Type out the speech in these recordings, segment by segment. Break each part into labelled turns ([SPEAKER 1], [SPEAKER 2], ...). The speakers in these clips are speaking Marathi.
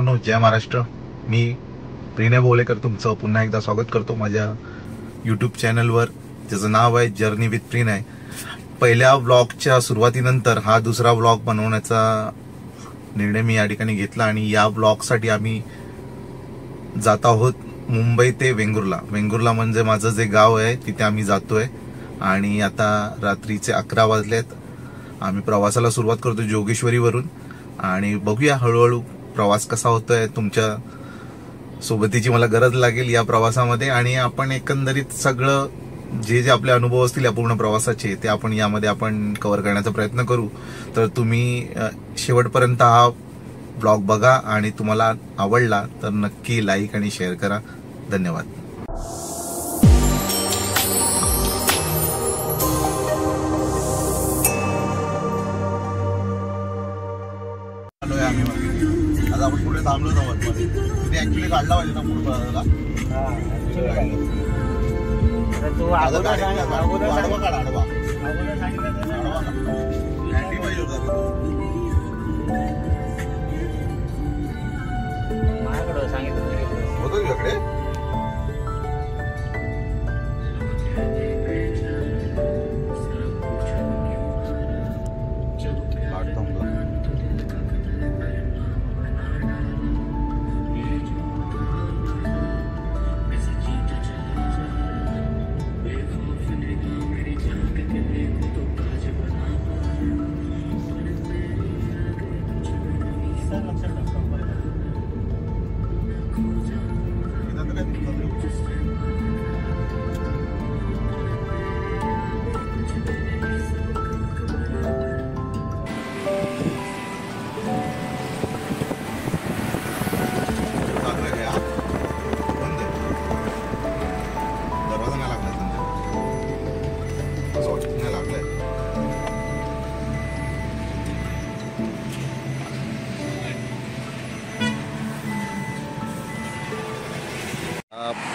[SPEAKER 1] मित्रांनो, जय महाराष्ट्र. मी प्रिनय बोलेकर तुमचं पुन्हा एकदा स्वागत करतो माझ्या यूट्यूब चॅनलवर, ज्याचं नाव आहे जर्नी विथ प्रिनय. पहिल्या ब्लॉगच्या सुरुवातीनंतर हा दुसरा ब्लॉग बनवण्याचा निर्णय मी या ठिकाणी घेतला आणि या ब्लॉगसाठी आम्ही जात आहोत मुंबई ते वेंगुर्ला. वेंगुर्ला म्हणजे माझं जे गाव आहे तिथे आम्ही जातोय आणि आता रात्रीचे 11 वाजलेत. आम्ही प्रवासाला सुरुवात करतो जोगेश्वरीवरून आणि बघूया हळूहळू प्रवास कसा होतोय. तुमच्या सोबतीची मला गरज लागेल या प्रवासामध्ये आणि आपण एकंदरीत सगळं जे आपले अनुभव असतील या पूर्ण प्रवासाचे ते आपण यामध्ये कव्हर करण्याचा प्रयत्न करू. तर तुम्ही शेवटपर्यंत हा ब्लॉग बघा आणि तुम्हाला आवडला तर नक्की लाईक आणि शेअर करा. धन्यवाद. आता आपण पुढे थांबलो आहोत. तिथे ऍक्च्युली काढला पाहिजे ना पुढे
[SPEAKER 2] माझ्याकडे सांगितलं
[SPEAKER 1] होतो तुझ्याकडे.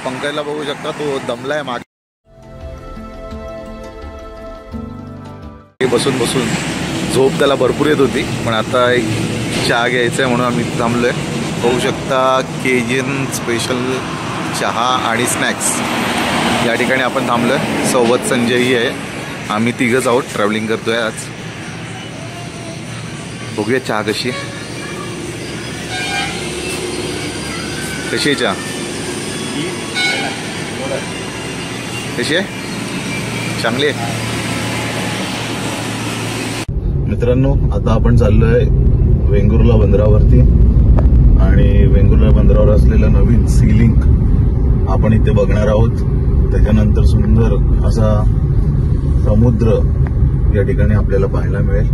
[SPEAKER 1] पंकजला बघू शकता, तो दमलाय मागे बसून बसून. झोप त्याला भरपूर येत होती पण आता एक चहा घ्यायचा आहे म्हणून आम्ही थांबलोय. बघू शकता केजन स्पेशल चहा आणि स्नॅक्स या ठिकाणी आपण थांबलोय. सोबत संजयही आहे. आम्ही तिघच आहोत, ट्रॅव्हलिंग करतोय आज. बघूया चहा कशी आहे. कशी आहे चहा? कशी आहे? चांगली आहे. मित्रांनो, आता आपण चाललोय वेंगुर्ला बंदरावरती आणि वेंगुर्ला बंदरावर असलेलं नवीन सी लिंक आपण इथे बघणार आहोत. त्याच्यानंतर सुंदर असा समुद्र या ठिकाणी आपल्याला पाहायला मिळेल.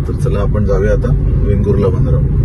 [SPEAKER 1] तर चला आपण जाऊया आता वेंगुर्ला बंदरावर.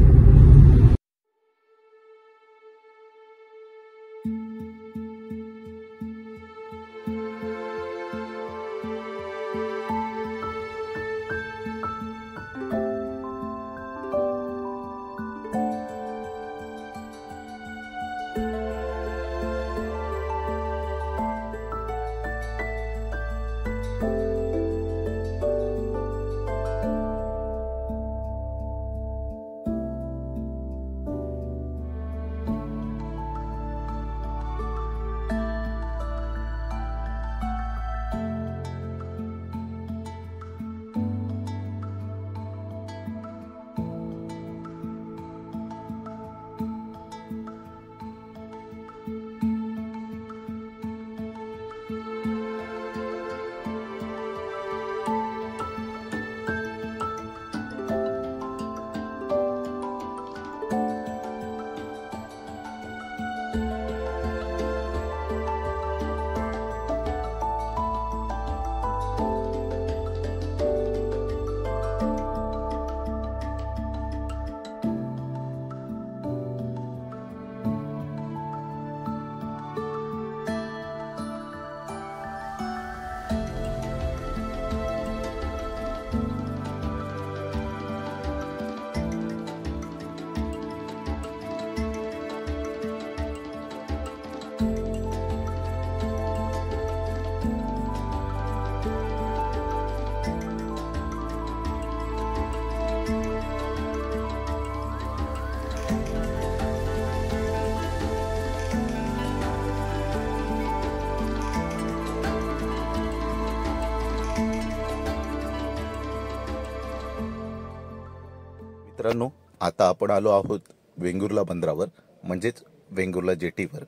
[SPEAKER 1] मित्रांनो, आता आपण आलो आहोत वेंगुर्ला बंदरावर, म्हणजेच वेंगुर्ला जेटीवर.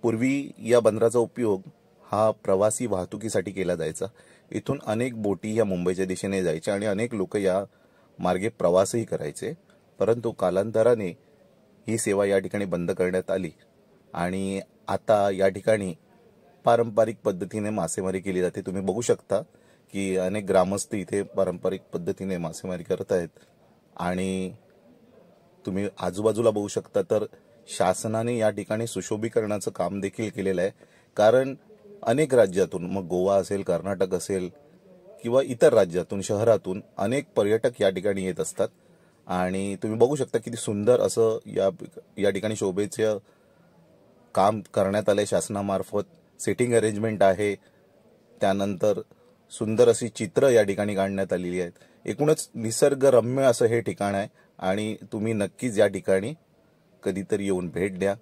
[SPEAKER 1] पूर्वी या बंदराचा उपयोग हा प्रवासी वाहतुकीसाठी केला जायचा. इथून अनेक बोटी या मुंबईच्या दिशेने जायच्या आणि अनेक लोक या मार्गे प्रवासही करायचे. परंतु कालांतराने ही सेवा या ठिकाणी बंद करण्यात आली आणि आता या ठिकाणी पारंपरिक पद्धतीने मासेमारी केली जाते. तुम्ही बघू शकता की अनेक ग्रामस्थ इथे पारंपरिक पद्धतीने मासेमारी करत आहेत आणि तुम्ही आजूबाजूला बघू शकता तर शासनाने या ठिकाणी सुशोभीकरणाचं काम देखील केलेलं आहे. कारण अनेक राज्यातून, मग गोवा असेल, कर्नाटक असेल किंवा इतर राज्यातून, शहरातून अनेक पर्यटक या ठिकाणी येत असतात आणि तुम्ही बघू शकता किती सुंदर असं या ठिकाणी शोभेचं काम करण्यात आलंय शासनामार्फत. सेटिंग अरेंजमेंट आहे, त्यानंतर सुंदर अशी चित्र या ठिकाणी काढण्यात आलेली आहेत. एकूणच निसर्गरम्य असं हे ठिकाण आहे आणि तुम्ही नक्कीच या ठिकाणी कधीतरी येऊन भेट द्या.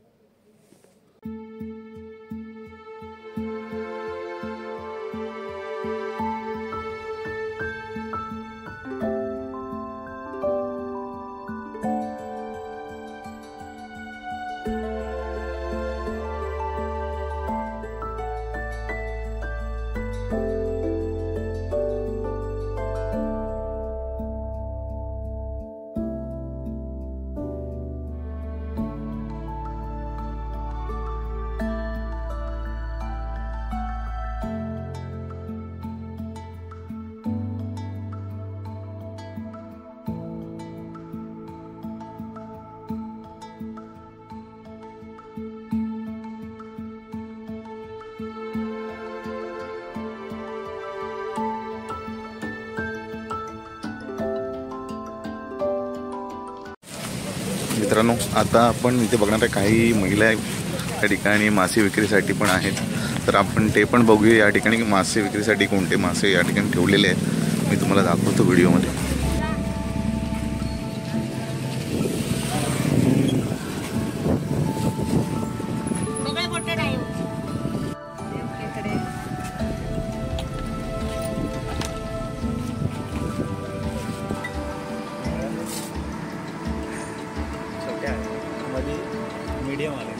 [SPEAKER 1] मित्रांनो, आता आपण इथे बघणार आहे काही महिला या ठिकाणी मासे विक्रीसाठी पण आहेत. तर आपण ते पण बघूया. या ठिकाणी मासे विक्रीसाठी कोणते मासे या ठिकाणी ठेवलेले आहेत मी तुम्हाला दाखवतो व्हिडिओमध्ये.
[SPEAKER 2] मीडियम आले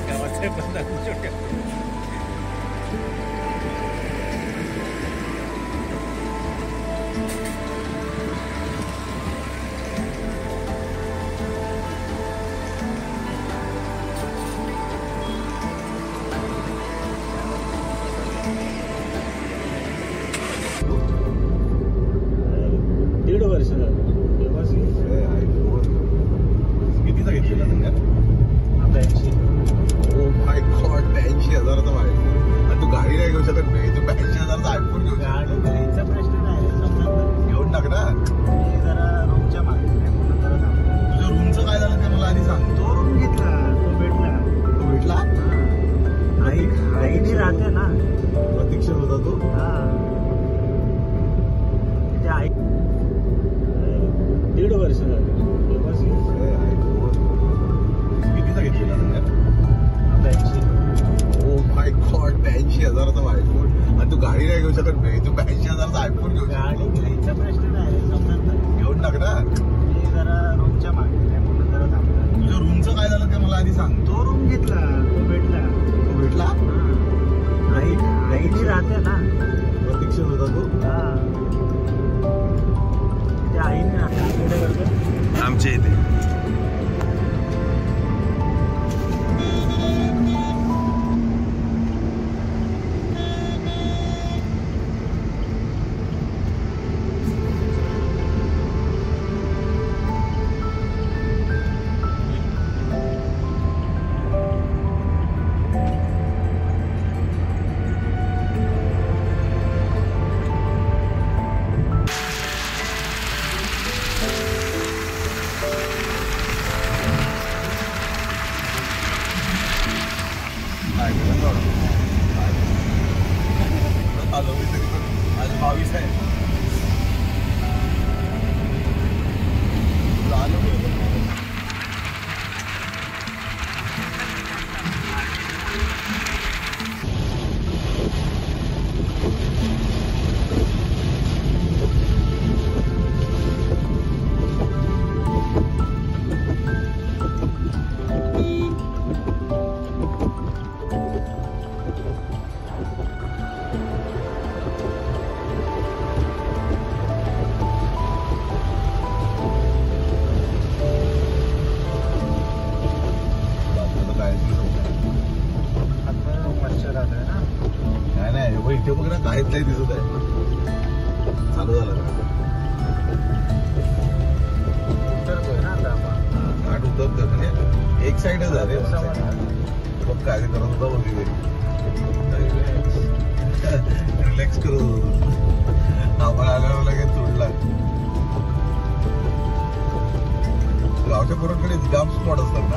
[SPEAKER 2] गावाचे पण छोटे. दीड वर्ष झालं तेव्हाच कितीचा घेतलेला आता 80.
[SPEAKER 1] ओ माय गॉड, 82,000चा आहे. तू गाडी नाही घेऊ शकत नाही, तू 82,000चा आयफोन घेऊ.
[SPEAKER 2] गाडी घ्यायचा प्रश्न नाही, समजा
[SPEAKER 1] घेऊन टाक ना.
[SPEAKER 2] जरा रूमच्या मागे
[SPEAKER 1] तुझ्या रूमचं काय झालं ते मला आधी सांग.
[SPEAKER 2] तो रूम घेतला, तो भेटला. आईने राहते ना,
[SPEAKER 1] प्रतीक्षेत होता तो.
[SPEAKER 2] आई 1.5 वर्ष झालं तेव्हाच
[SPEAKER 1] कितीचा घेतलेला
[SPEAKER 2] आता 80.
[SPEAKER 1] Oh my God, 82,000चा iPhone. तू गाडी नाही घेऊ शकत नाही, तू 82,000चा आयफोन घेऊ.
[SPEAKER 2] गाडी घ्यायचा प्रश्न नाही, समजा
[SPEAKER 1] घेऊन टाक ना.
[SPEAKER 2] जरा रूमच्या मागे म्हणून जरा थांबला.
[SPEAKER 1] तुझ्या रूमचं काय झालं ते मला आधी सांग.
[SPEAKER 2] तो रूम घेतला, तो भेटला. आईने राहते ना,
[SPEAKER 1] प्रतीक्षेत होता तो.
[SPEAKER 2] आईने राहते
[SPEAKER 1] आमच्या इथे. रे बघ काय करत होता बघ रिलॅक्स करू आपण आल्यावर लगेच तोडला गावच्या पोरांकडे जाम स्पॉट असतात ना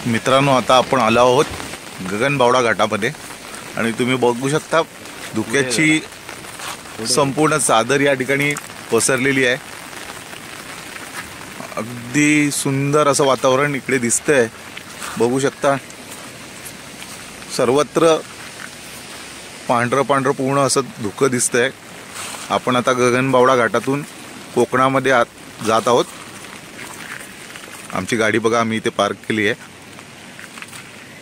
[SPEAKER 1] मित्रांनो, आता आपण आलो आहोत गगनबावडा घाटामध्ये आणि तुम्ही बघू शकता धुक्याची संपूर्ण चादर या ठिकाणी पसरलेली आहे. अगदी सुंदर असं वातावरण इकडे दिसतंय. बघू शकता सर्वत्र पांढरं पांढरं पूर्ण असं धुकं दिसतंय. आपण आता गगनबावडा घाटातून कोकणामध्ये जात आहोत. आमची गाडी बघा आम्ही इथे पार्क केली आहे.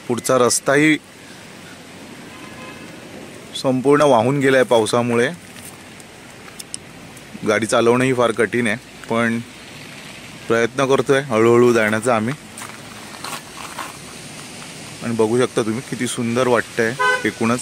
[SPEAKER 1] पुढचा रस्ताही संपूर्ण वाहून गेलाय पावसामुळे. गाडी चालवणंही फार कठीण आहे, पण प्रयत्न करतोय हळूहळू जाण्याचा आम्ही. आणि बघू शकता तुम्ही किती सुंदर वाटतंय एकूणच.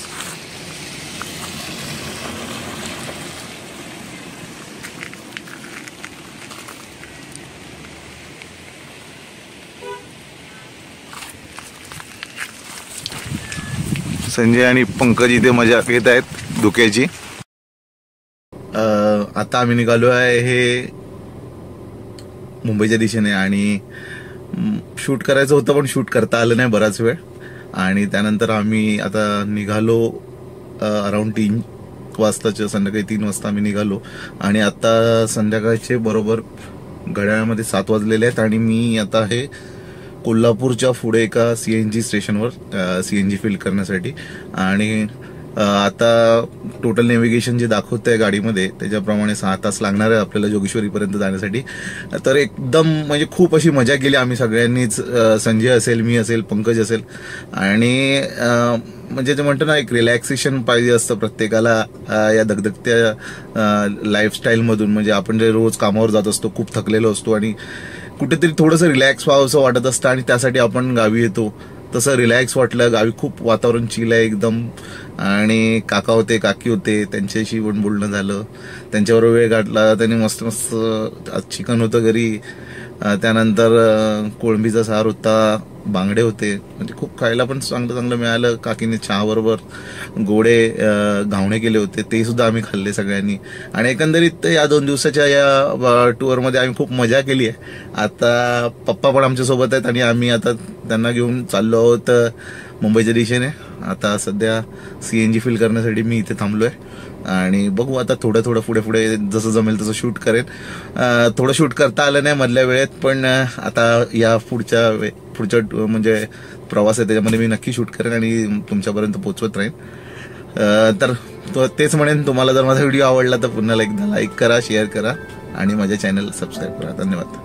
[SPEAKER 1] संजय आणि पंकज इथे मजा घेत आहेत धुक्याची. आता आम्ही निघालो आहे हे मुंबईच्या दिशेने आणि शूट करायचं होतं पण शूट करता आलं नाही बराच वेळ. आणि त्यानंतर आम्ही आता निघालो अराउंड 3 वाजताच्या संध्याकाळी 3 वाजता आम्ही निघालो. आणि आता संध्याकाळचे बरोबर घड्याळामध्ये 7 वाजलेले आहेत आणि मी आता हे कोल्हापूरच्या पुढे एका CNG स्टेशनवर CNG फिल करण्यासाठी. आणि आता टोटल नेव्हिगेशन जे दाखवत आहे गाडीमध्ये त्याच्याप्रमाणे 6 तास लागणार आहे आपल्याला जोगेश्वरीपर्यंत जाण्यासाठी. तर एकदम म्हणजे खूप अशी मजा केली आम्ही सगळ्यांनीच. संजय असेल, मी असेल, पंकज असेल. आणि म्हणजे ते म्हणतो ना एक रिलॅक्सेशन पाहिजे असतं प्रत्येकाला या धगधगत्या लाईफस्टाईलमधून. म्हणजे आपण जे रोज कामावर जात असतो खूप थकलेलो असतो आणि कुठेतरी थोडंसं रिलॅक्स व्हावं असं वाटत असतं आणि त्यासाठी आपण गावी येतो. तसं रिलॅक्स वाटलं. गावी खूप वातावरण चिल आहे एकदम. आणि काका होते, काकी होते, त्यांच्याशी पण बोलणं झालं, त्यांच्याबरोबर वेळ काढला. त्यांनी मस्त मस्त चिकन होतं घरी, त्यानंतर कोळंबीचा सार होता, बांगडे होते. म्हणजे खूप खायला पण चांगलं चांगलं मिळालं. काकीने चहाबरोबर गोडे घावणे केले होते, ते सुद्धा आम्ही खाल्ले सगळ्यांनी. आणि एकंदरीत या 2 दिवसाच्या या टूरमध्ये आम्ही खूप मजा केली आहे. आता पप्पा पण आमच्यासोबत आहेत आणि आम्ही आता त्यांना घेऊन चाललो आहोत मुंबईच्या दिशेने. आता सध्या CNG फिल करण्यासाठी मी इथे थांबलोय आणि बघू आता थोडं थोडं पुढे पुढे जसं जमेल तसं शूट करेन. थोडं शूट करता आलं नाही मधल्या वेळेत, पण आता या पुढच्या म्हणजे प्रवास आहे त्याच्यामध्ये मी नक्की शूट करेन आणि तुमच्यापर्यंत पोहोचवत राहीन. तर तेच म्हणेन, तुम्हाला जर माझा व्हिडिओ आवडला तर पुन्हा एकदा लाईक करा, शेअर करा आणि माझ्या चॅनल सबस्क्राईब करा. धन्यवाद.